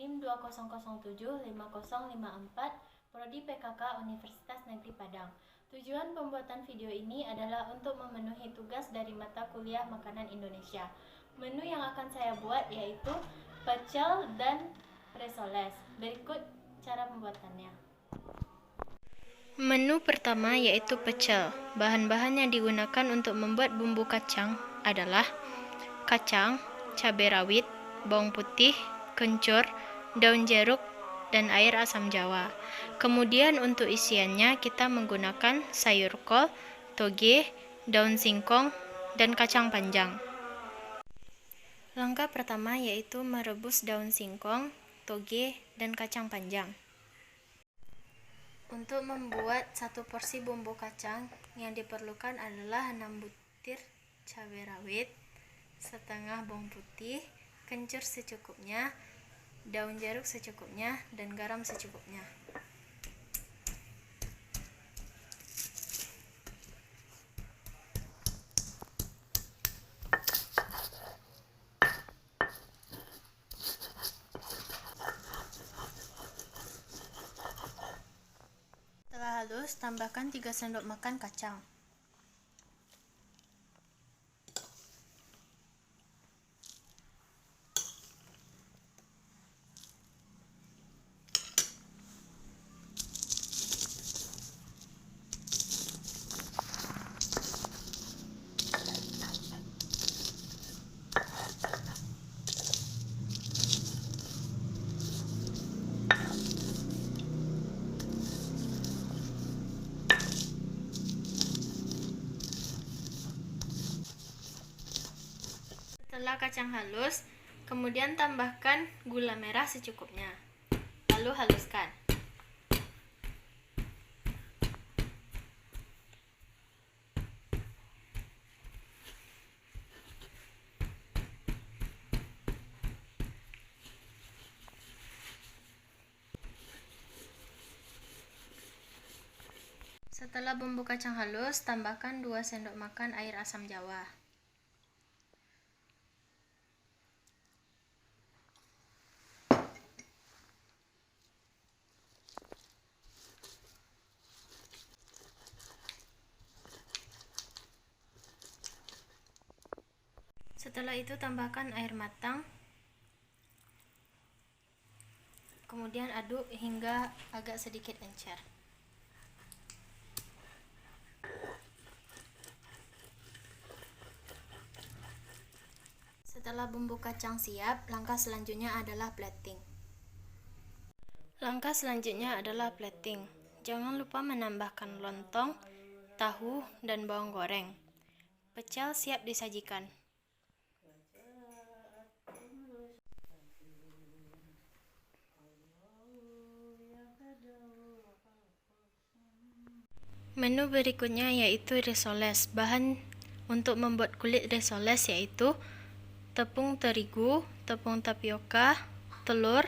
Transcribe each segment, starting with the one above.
NIM 20075054, Prodi PKK Universitas Negeri Padang. Tujuan pembuatan video ini adalah untuk memenuhi tugas dari mata kuliah Makanan Indonesia. Menu yang akan saya buat yaitu pecel dan risoles. Berikut cara pembuatannya. Menu pertama yaitu pecel. Bahan-bahan yang digunakan untuk membuat bumbu kacang adalah kacang, cabai rawit, bawang putih, kencur, daun jeruk, dan air asam jawa. Kemudian untuk isiannya kita menggunakan sayur kol, toge, daun singkong, dan kacang panjang. Langkah pertama yaitu merebus daun singkong, toge, dan kacang panjang. Untuk membuat satu porsi bumbu kacang yang diperlukan adalah 6 butir cabai rawit, setengah bawang putih, kencur secukupnya, daun jeruk secukupnya, dan garam secukupnya. Setelah halus, tambahkan 3 sendok makan kacang. Setelah kacang halus, kemudian tambahkan gula merah secukupnya. Lalu haluskan. Setelah bumbu kacang halus, tambahkan 2 sendok makan air asam jawa. Setelah itu tambahkan air matang. Kemudian aduk hingga agak sedikit encer. Setelah bumbu kacang siap, langkah selanjutnya adalah plating. Jangan lupa menambahkan lontong, tahu, dan bawang goreng. Pecel siap disajikan. Menu berikutnya yaitu risoles. Bahan untuk membuat kulit risoles yaitu tepung terigu, tepung tapioka, telur,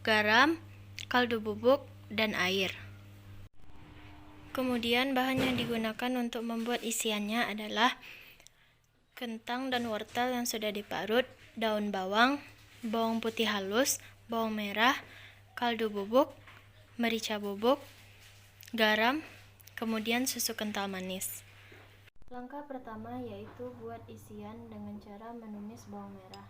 garam, kaldu bubuk, dan air. Kemudian bahan yang digunakan untuk membuat isiannya adalah kentang dan wortel yang sudah diparut, daun bawang, bawang putih halus, bawang merah, kaldu bubuk, merica bubuk, garam, kemudian susu kental manis. Langkah pertama yaitu buat isian dengan cara menumis bawang merah.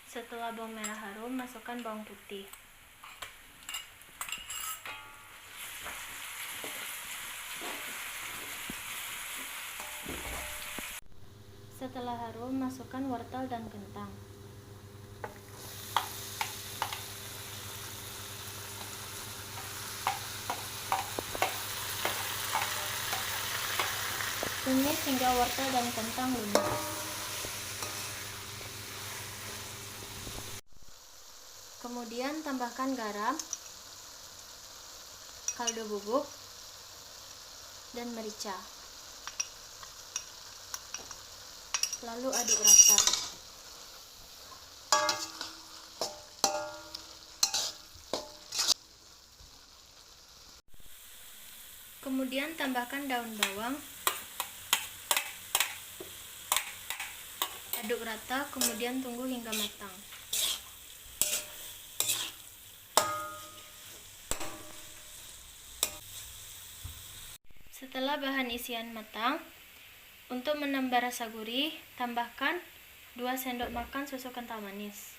Setelah bawang merah harum, masukkan bawang putih. Setelah harum, masukkan wortel dan kentang. Tumis hingga wortel dan kentang lunak. Kemudian tambahkan garam, kaldu bubuk, dan merica. Lalu aduk rata. Kemudian tambahkan daun bawang, aduk rata, kemudian tunggu hingga matang. Setelah bahan isian matang, untuk menambah rasa gurih, tambahkan 2 sendok makan susu kental manis.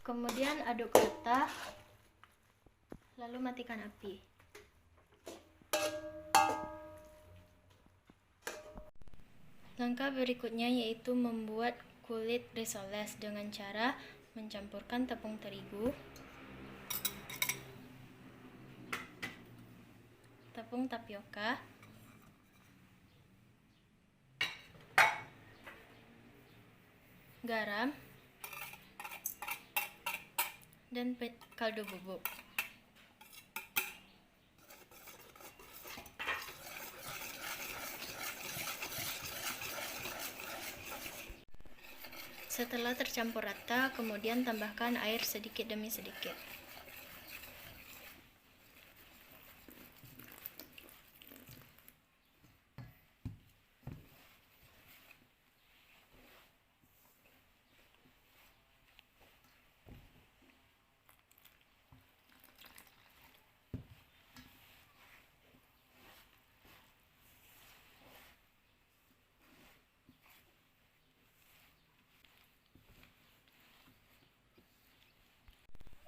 Kemudian aduk rata, lalu matikan api. Langkah berikutnya yaitu membuat kulit risoles dengan cara mencampurkan tepung terigu, tepung tapioka, garam, dan kaldu bubuk. Setelah tercampur rata, kemudian tambahkan air sedikit demi sedikit.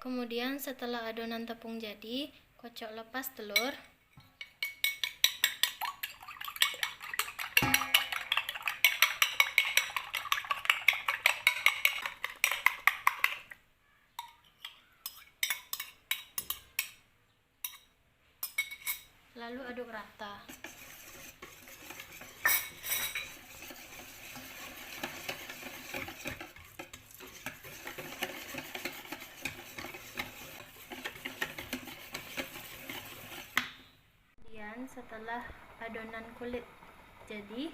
Kemudian setelah adonan tepung jadi, kocok lepas telur. Lalu aduk rata. Kemudian setelah adonan kulit jadi,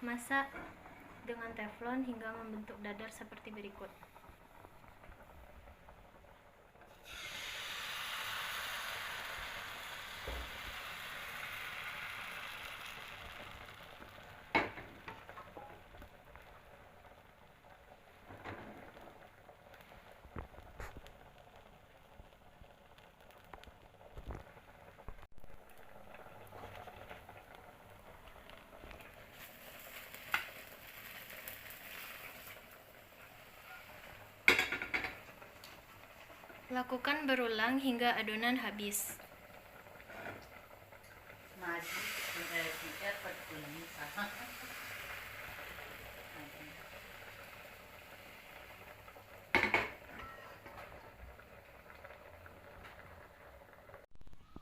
masak dengan teflon hingga membentuk dadar seperti berikut. Lakukan berulang hingga adonan habis.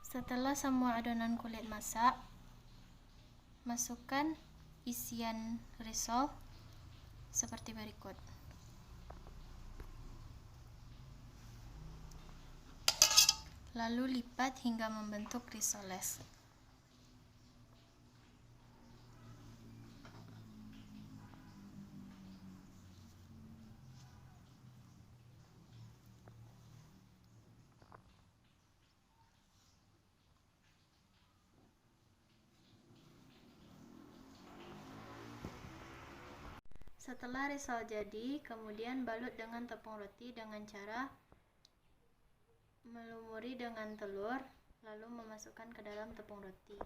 Setelah semua adonan kulit masak, masukkan isian risol seperti berikut. Lalu lipat hingga membentuk risoles. Setelah risol jadi, kemudian balut dengan tepung roti dengan cara melumuri dengan telur, lalu memasukkan ke dalam tepung roti.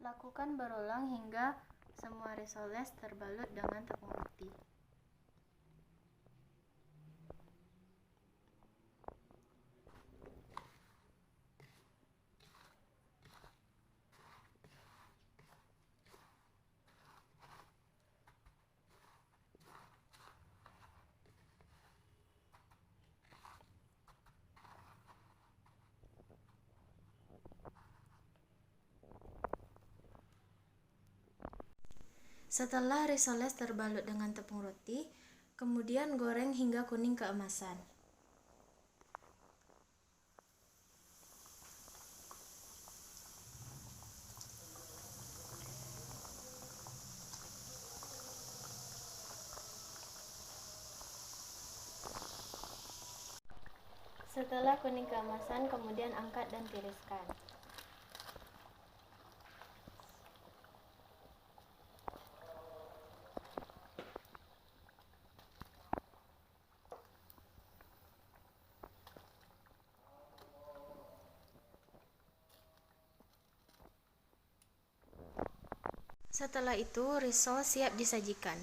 Lakukan berulang hingga semua risoles terbalut dengan tepung roti. Setelah risoles terbalut dengan tepung roti, kemudian goreng hingga kuning keemasan. Setelah kuning keemasan, kemudian angkat dan tiriskan. Setelah itu, risol siap disajikan.